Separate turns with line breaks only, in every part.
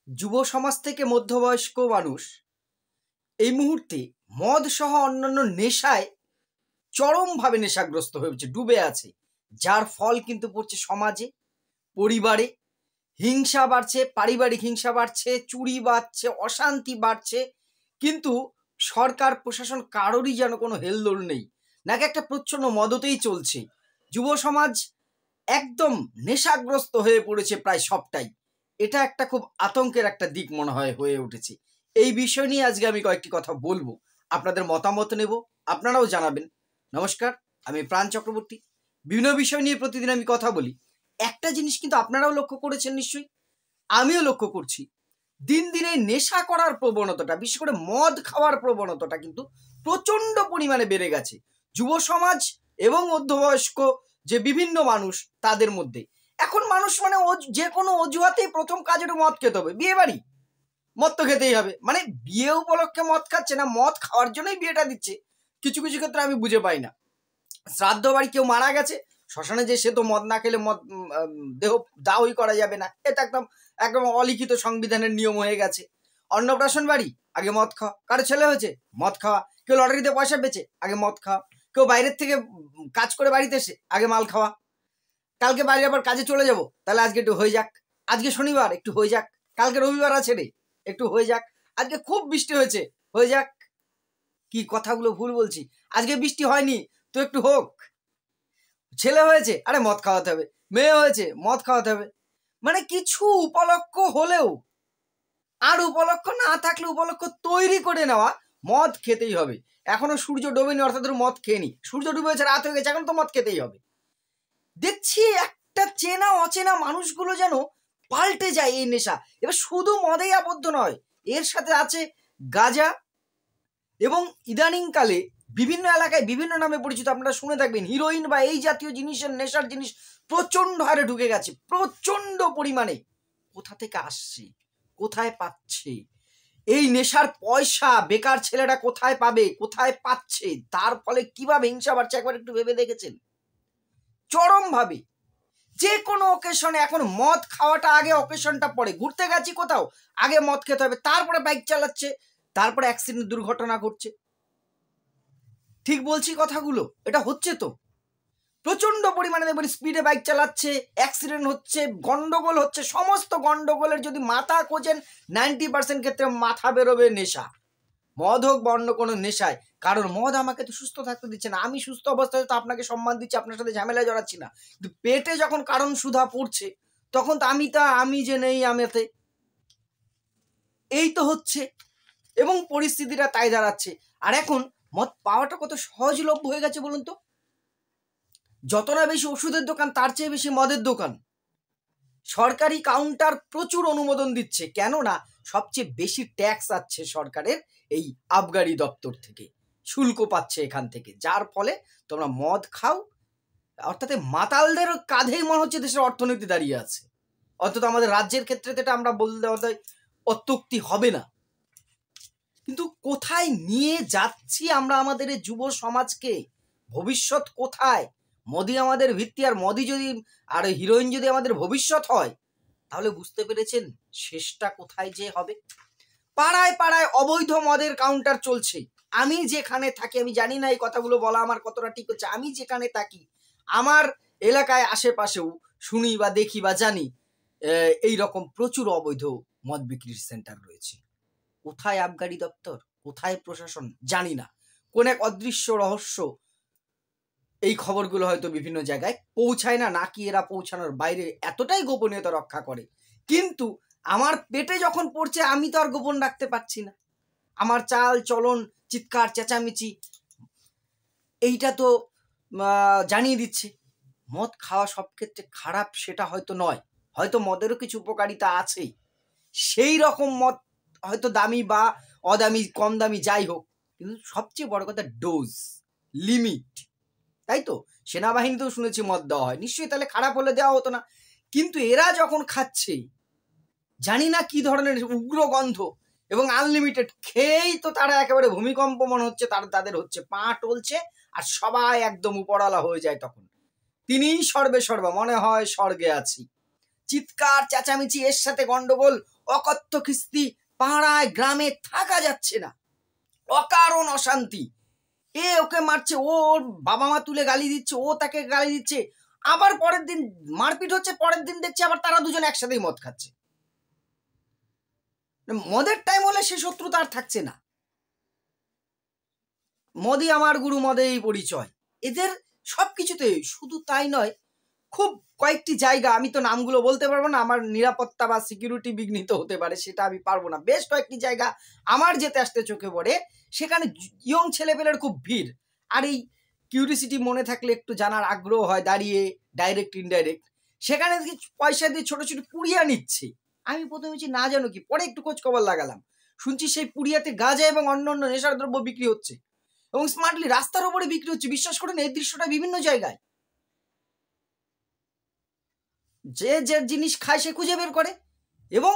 যুব সমাজ থেকে মধ্যবয়স্ক মানুষ এই মুহূর্তে মদ সহ অন্যান্য নেশায় চরমভাবে নেশাগ্রস্ত হয়ে উঠছে, ডুবে আছে। যার ফল কিন্তু পড়ছে সমাজে, পরিবারে। হিংসা বাড়ছে, পারিবারিক হিংসা বাড়ছে, চুরি বাড়ছে, অশান্তি বাড়ছে। কিন্তু সরকার প্রশাসন কারোরই যেন কোনো হেলদোল নেই, নাকি একটা প্রচ্ছন্ন মদতেই চলছে। যুব সমাজ একদম নেশাগ্রস্ত হয়ে পড়েছে প্রায় সবটাই। এটা একটা খুব আতঙ্কের একটা দিক মনে হয় হয়ে উঠেছে। এই বিষয় নিয়ে আজকে আমি কয়েকটি কথা বলবো, আপনাদের মতামত নেব, আপনারাও জানাবেন। নমস্কার, আমি প্রাণ চক্রবর্তী। বিভিন্ন বিষয় নিয়ে প্রতিদিন আমি কথা বলি। একটা জিনিস কিন্তু আপনারাও লক্ষ্য করেছেন নিশ্চয়ই, আমিও লক্ষ্য করছি, দিন দিন এই নেশা করার প্রবণতাটা, বিশেষ করে মদ খাওয়ার প্রবণতাটা কিন্তু প্রচন্ড পরিমাণে বেড়ে গেছে যুব সমাজ এবং মধ্যবয়স্ক যে বিভিন্ন মানুষ তাদের মধ্যে। এখন মানুষ মানে যে কোনো অজুহাতেই প্রথম কাজ একটু মদ খেতে হবে। বিয়ে বাড়ি, মদ তো খেতেই হবে। মানে বিয়ে উপলক্ষে মদ খাচ্ছে না, মদ খাওয়ার জন্যই বিয়েটা দিচ্ছে। কিছু কিছু ক্ষেত্রে আমি বুঝে পাই না। শ্রাদ্ধ বাড়ি কেউ মারা গেছে, শ্মশানে যে সে তো মদ না খেলে মদ দেহ দাহই করা যাবে না, এটা একদম একদম অলিখিত সংবিধানের নিয়ম হয়ে গেছে। অন্নপ্রাশন বাড়ি, আগে মদ খাওয়া। কারো ছেলে হয়েছে, মদ খাওয়া। কেউ লটারিতে পয়সা পেয়েছে, আগে মদ খাওয়া। কেউ বাইরের থেকে কাজ করে বাড়িতে এসে আগে মাল খাওয়া। কালকে বাইরে আবার কাজে চলে যাব, তাহলে আজকে একটু হয়ে যাক। আজকে শনিবার, একটু হয়ে যাক। কালকে রবিবার আছে রে, একটু হয়ে যাক। আজকে খুব বৃষ্টি হয়েছে, হয়ে যাক। কি কথাগুলো ভুল বলছি? আজকে বৃষ্টি হয়নি তো একটু হোক। ছেলে হয়েছে, আরে মদ খাওয়াতে হবে। মেয়ে হয়েছে, মদ খাওয়াতে হবে। মানে কিছু উপলক্ষ হলেও, আর উপলক্ষ না থাকলে উপলক্ষ তৈরি করে নেওয়া, মদ খেতেই হবে। এখনো সূর্য ডোবেনি, অর্থাৎ মদ খেয়ে নি। সূর্য ডুবে গেছে, রাত হয়ে গেছে, এখন তো মদ খেতেই হবে। দেখছি একটা চেনা অচেনা মানুষগুলো যেন পাল্টে যায় এই নেশা। এবার শুধু মদেই আবদ্ধ নয়, এর সাথে আছে গাঁজা এবং ইদানিংকালে বিভিন্ন এলাকায় বিভিন্ন নামে পরিচিত, আপনারা শুনে থাকবেন, হিরোইন বা এই জাতীয় জিনিসের, নেশার জিনিস প্রচন্ড হারে ঢুকে গেছে, প্রচন্ড পরিমাণে। কোথা থেকে আসছে, কোথায় পাচ্ছে এই নেশার পয়সা? বেকার ছেলেরা কোথায় পাবে, কোথায় পাচ্ছে? তার ফলে কিভাবে হিংসা বাড়ছে একবার একটু ভেবে দেখেছেন? চরম ভাবে। যে কোনো অকেশনে এখন মদ খাওয়াটা আগে, অকেশনটা পরে। ঘুরতে গেছি কোথাও, আগে মদ খেতে হবে, তারপরে বাইক চালাচ্ছে, তারপরে অ্যাক্সিডেন্ট, দুর্ঘটনা ঘটছে। ঠিক বলছি কথাগুলো? এটা হচ্ছে তো প্রচন্ড পরিমাণে। দেখবেন স্পিডে বাইক চালাচ্ছে, অ্যাক্সিডেন্ট হচ্ছে, গন্ডগোল হচ্ছে। সমস্ত গন্ডগোলের যদি মাথা খোঁজেন, 90% ক্ষেত্রে মাথা বেরোবে নেশা। মদ হোক বা অন্য কোনো নেশায়। কারণ মদ আমাকে তো সুস্থ থাকতে দিচ্ছে না। আমি সুস্থ অবস্থায় তো আপনাকে সম্মান দিচ্ছি, আপনার সাথে ঝামেলায় জড়াচ্ছি না। কিন্তু পেটে যখন কারণ সুধা পড়ছে, তখন তো আমি যে নেই আমিতে, এই তো হচ্ছে। এবং পরিস্থিতিটা তাই দাঁড়াচ্ছে। আর এখন মদ পাওয়াটা কত সহজলভ্য হয়ে গেছে বলুন তো। যত না বেশি ওষুধের দোকান, তার চেয়ে বেশি মদের দোকান। সরকারি কাউন্টার প্রচুর অনুমোদন দিচ্ছে, কেননা সবচেয়ে বেশি ট্যাক্স আছে সরকারের এই আবগারি দপ্তর থেকে, শুল্ক পাচ্ছে এখান থেকে। যার ফলে তোমরা মদ খাও, অর্থাৎ মাতালদের কাঁধেই মনে হচ্ছে দেশের অর্থনীতি দাঁড়িয়ে আছে। অন্তত আমাদের রাজ্যের ক্ষেত্রে এটা আমরা বললে অত্যুক্তি হবে না। কিন্তু কোথায় নিয়ে যাচ্ছি আমরা আমাদের এই যুব সমাজকে? ভবিষ্যৎ কোথায়? মোদি আমাদের ভিত্তি, আর মোদি যদি, আর হিরোইন যদি আমাদের ভবিষ্যৎ হয়, তাহলে বুঝতে পেরেছেন শেষটা কোথায় যে হবে। পাড়ায় পাড়ায় অবৈধ মদের কাউন্টার চলছে। আমি যেখানে থাকি, আমি জানি না এই কথাগুলো বলা আমার কতটা ঠিক হচ্ছে, আমি যেখানে থাকি আমার এলাকায় আশেপাশেও শুনি বা দেখি বা জানি এই রকম প্রচুর অবৈধ মদ বিক্রির সেন্টার রয়েছে। কোথায় আবগারি দপ্তর, কোথায় প্রশাসন, জানি না। কোন এক অদৃশ্য রহস্য এই খবরগুলো হয়তো বিভিন্ন জায়গায় পৌঁছায় না, নাকি এরা পৌঁছানোর বাইরে এতটাই গোপনীয়তা রক্ষা করে। কিন্তু আমার পেটে যখন পড়ছে, আমি তো আর গোপন রাখতে পারছি না। আমার চাল চলন, চিৎকার চেঁচামেচি, এইটা তো জানিয়ে দিচ্ছে। মদ খাওয়া সব ক্ষেত্রে খারাপ সেটা হয়তো নয়, হয়তো মদেরও কিছু উপকারিতা আছেই। সেই রকম মদ হয়তো দামি বা অদামি, কম দামি, যাই হোক, কিন্তু সবচেয়ে বড় কথা ডোজ, লিমিট। তাই তো সেনাবাহিনীতেও শুনেছি মদ দেওয়া হয়, নিশ্চয়ই তাহলে খারাপ হলে দেওয়া হতো না। কিন্তু এরা যখন খাচ্ছে, জানি না কি ধরনের উগ্র গন্ধ, এবং আনলিমিটেড খেয়েই তো তারা একেবারে ভূমিকম্প মনে হচ্ছে তাদের হচ্ছে, পা টলছে, আর সবাই একদম উপরওয়ালা হয়ে যায়। তখন তিনিই সর্বে সর্বা, মনে হয় স্বর্গে আছি। চিৎকার চেঁচামেচি, এর সাথে গন্ডগোল, অকথ্য খিস্তি, পাড়ায় গ্রামে থাকা যাচ্ছে না, অকারণ অশান্তি। এ ওকে মারছে, ওর বাবা মা তুলে গালি দিচ্ছে, ও তাকে গালি দিচ্ছে, আবার পরের দিন মারপিট হচ্ছে, পরের দিন দেখছে আবার তারা দুজন একসাথেই মদ খাচ্ছে। মদের টাইম হলে সে শত্রুতা আর থাকছে না। মদই আমার গুরু, মদেই পরিচয়, এদের সবকিছুতে। শুধু তাই নয়, খুব কয়েকটি জায়গা, আমি তো নামগুলো বলতে পারবো না, আমার নিরাপত্তা বা সিকিউরিটি বিঘ্নিত হতে পারে, সেটা আমি পারবো না। বেশ কয়েকটি জায়গা আমার যেতে আসতে চোখে পড়ে, সেখানে ইয়ং ছেলেপেলের খুব ভিড়। আর এই কিউরিসিটি মনে থাকলে একটু জানার আগ্রহ হয়, দাঁড়িয়ে ডাইরেক্ট ইনডাইরেক্ট সেখানে পয়সা দিয়ে ছোট ছোট পুড়িয়া নিচ্ছে। আমি প্রথমে না জানো কি, পরে একটু খোঁজ খবর লাগালাম, শুনছি সেই পুড়িয়াতে গাঁজা এবং অন্যান্য নেশার দ্রব্য বিক্রি হচ্ছে এবং স্মার্টলি রাস্তার উপরে বিক্রি হচ্ছে। বিশ্বাস করুন, এই দৃশ্যটা বিভিন্ন জায়গায়। যে যে জিনিস খায় সে খুঁজে বের করে, এবং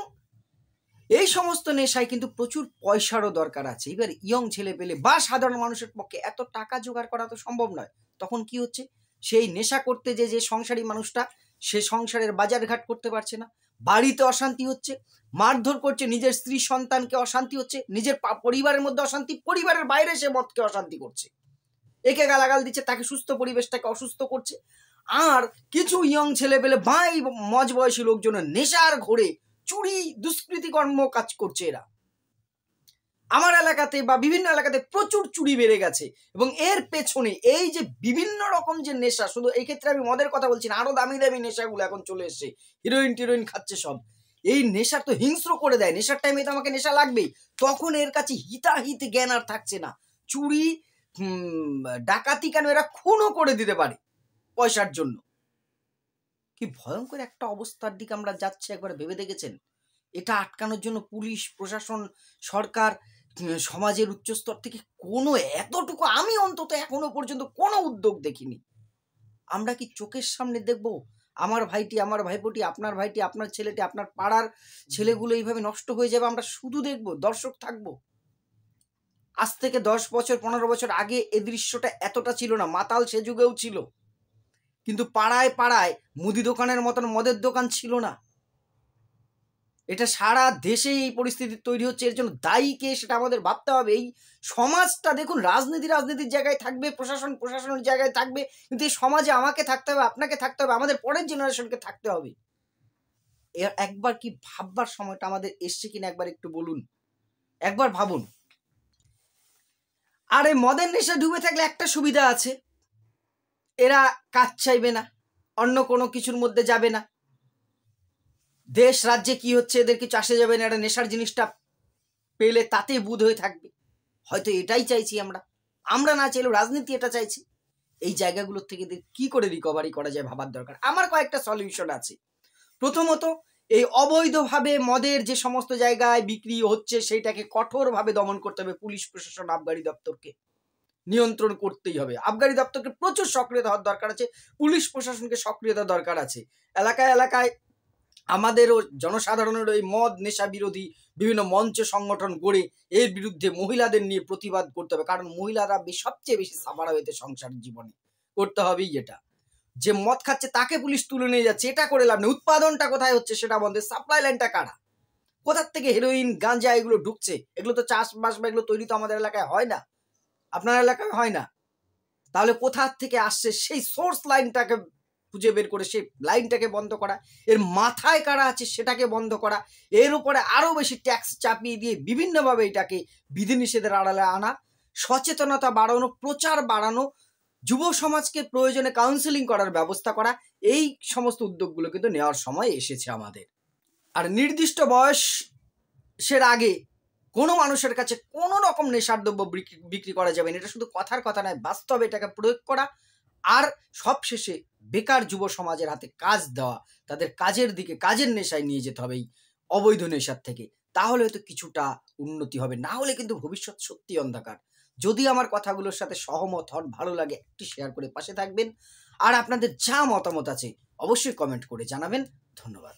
এই সমস্ত নেশায় কিন্তু প্রচুর পয়সারও দরকার আছে। এবার ইয়ং ছেলে পেলে বা সাধারণ মানুষের পক্ষে এত টাকা জোগাড় করা তো সম্ভব নয়। তখন কি হচ্ছে, সেই নেশা করতে যে সংসারী মানুষটা, সে সংসারের বাজারঘাট করতে পারছে না, বাড়িতে অশান্তি হচ্ছে, মারধর করছে, নিজের স্ত্রী সন্তানকে অশান্তি হচ্ছে, নিজের পরিবারের মধ্যে অশান্তি, পরিবারের বাইরে সে মদকে অশান্তি করছে, একে গালাগাল দিচ্ছে, তাকে সুস্থ পরিবেশটাকে অসুস্থ করছে। আর কিছু ইয়ং ছেলে পেলে ভাই মজ বয়সী লোকজনের নেশার ঘোরে চুরি দুষ্কৃতি কর্ম কাজ করছে। এরা আমার এলাকাতে বা বিভিন্ন এলাকাতে প্রচুর চুরি বেড়ে গেছে, এবং এর পেছনে এই যে বিভিন্ন রকম যে নেশা, শুধু এই ক্ষেত্রে আমি মদের কথা বলছি না, আরো দামি দামি নেশাগুলো এখন চলে এসছে, হিরোইন টিরোইন খাচ্ছে সব। এই নেশা তো হিংস্র করে দেয়, নেশার টাইমে তো আমাকে নেশা লাগবেই, তখন এর কাছে হিতাহিত জ্ঞান আর থাকছে না। চুরি ডাকাতি কেন, এরা খুনও করে দিতে পারে পয়সার জন্য। কি ভয়ঙ্কর একটা অবস্থার দিকে আমরা যাচ্ছি, একবার ভেবে দেখেছেন? এটা আটকানোর জন্য পুলিশ প্রশাসন, সরকার, সমাজের উচ্চস্তর থেকে কোনো এতটুকু, আমি অন্তত এখনো পর্যন্ত কোনো উদ্যোগ দেখিনি। আমরা কি চোখের সামনে দেখব আমার ভাইটি, আমার ভাইপোটি, আপনার ভাইটি, আপনার ছেলেটি, আপনার পাড়ার ছেলেগুলো এইভাবে নষ্ট হয়ে যাবে? আমরা শুধু দেখব, দর্শক থাকবো? আজ থেকে 10 বছর 15 বছর আগে এই দৃশ্যটা এতটা ছিল না, মাতাল সে যুগেও ছিল, কিন্তু পাড়ায় পাড়ায় মুদি দোকানের মতন মদের দোকান ছিল না। এটা সারা দেশে এই পরিস্থিতি তৈরি হচ্ছে, এর জন্য দায়ী কে সেটা আমাদের ভাবতে হবে। এই সমাজটা দেখুন, রাজনীতির জায়গায় থাকবে, প্রশাসনের জায়গায় থাকবে, কিন্তু এই সমাজে আমাকে থাকতে হবে, আপনাকে থাকতে হবে, আমাদের পরের জেনারেশনকে থাকতে হবে। একবার কি ভাববার সময়টা আমাদের এসছে কিনা একবার একটু বলুন, একবার ভাবুন। আর এই মদের নেশা ডুবে থাকলে একটা সুবিধা আছে, এরা কাজ চাইবে না, অন্য কোনো কিছুর মধ্যে যাবে না, দেশ রাজ্যে কি হচ্ছে এদের কিছু আসে যাবে না, এটা নেশার জিনিসটা পেলে তাতেই বুধ হয়ে থাকবে। হয়তো এটাই চাইছি আমরা না চাইলেও রাজনীতি এটা চাইছি। এই জায়গাগুলোর থেকে কি করে রিকভারি করা যায় ভাবার দরকার। আমার কয়েকটা সলিউশন আছে। প্রথমত, এই অবৈধভাবে মদের যে সমস্ত জায়গায় বিক্রি হচ্ছে সেইটাকে কঠোরভাবে দমন করতে হবে। পুলিশ প্রশাসন, আবগারি দপ্তরকে নিয়ন্ত্রণ করতেই হবে। আবগারি দপ্তরকে প্রচুর সক্রিয়তা হওয়ার দরকার আছে, পুলিশ প্রশাসনকে সক্রিয়তা দরকার আছে। এলাকায় এলাকায় আমাদেরও জনসাধারণের এই মদ নেশা বিরোধী বিভিন্ন মঞ্চ সংগঠন গড়ে এর বিরুদ্ধে মহিলাদের নিয়ে প্রতিবাদ করতে হবে, কারণ মহিলারা সবচেয়ে বেশি সাফার হয়েছে সংসার জীবনে। করতে হবেই এটা। যে মদ খাচ্ছে তাকে পুলিশ তুলে নিয়ে যাচ্ছে, এটা করে লাভ নেই। উৎপাদনটা কোথায় হচ্ছে সেটা বন্ধ, সাপ্লাই লাইনটা কারা, কোথার থেকে হেরোইন গাঁজা এগুলো ঢুকছে, এগুলো তো চাষবাস বা এগুলো তৈরি তো আমাদের এলাকায় হয় না, আপনার এলাকায় হয় না, তাহলে কোথার থেকে আসছে সেই সোর্স লাইনটাকে খুঁজে বের করে সেই লাইনটাকে বন্ধ করা, এর মাথায় কারা আছে সেটাকে বন্ধ করা, এর উপরে আরো বেশি ট্যাক্স চাপিয়ে দিয়ে বিভিন্নভাবে এটাকে বিধিনিষেধের আড়ালে আনা, সচেতনতা বাড়ানো, প্রচার বাড়ানো, যুব সমাজকে প্রয়োজনে কাউন্সেলিং করার ব্যবস্থা করা, এই সমস্ত উদ্যোগগুলো কিন্তু নেওয়ার সময় এসেছে আমাদের। আর নির্দিষ্ট বয়সের আগে কোনো মানুষের কাছে কোনো রকম নেশার দ্রব্য বিক্রি করা যাবে না। এটা শুধু কথার কথা নয়, বাস্তবে এটাকে প্রয়োগ করা। আর সবশেষে বেকার যুব সমাজের হাতে কাজ দেওয়া, তাদের কাজের দিকে, কাজের নেশায় নিয়ে যেতে হবে এই অবৈধ নেশার থেকে। তাহলে হয়তো কিছুটা উন্নতি হবে, না হলে কিন্তু ভবিষ্যৎ সত্যি অন্ধকার। যদি আমার কথাগুলোর সাথে সহমত হন, ভালো লাগে, একটু শেয়ার করে পাশে থাকবেন। আর আপনাদের যা মতামত আছে অবশ্যই কমেন্ট করে জানাবেন। ধন্যবাদ।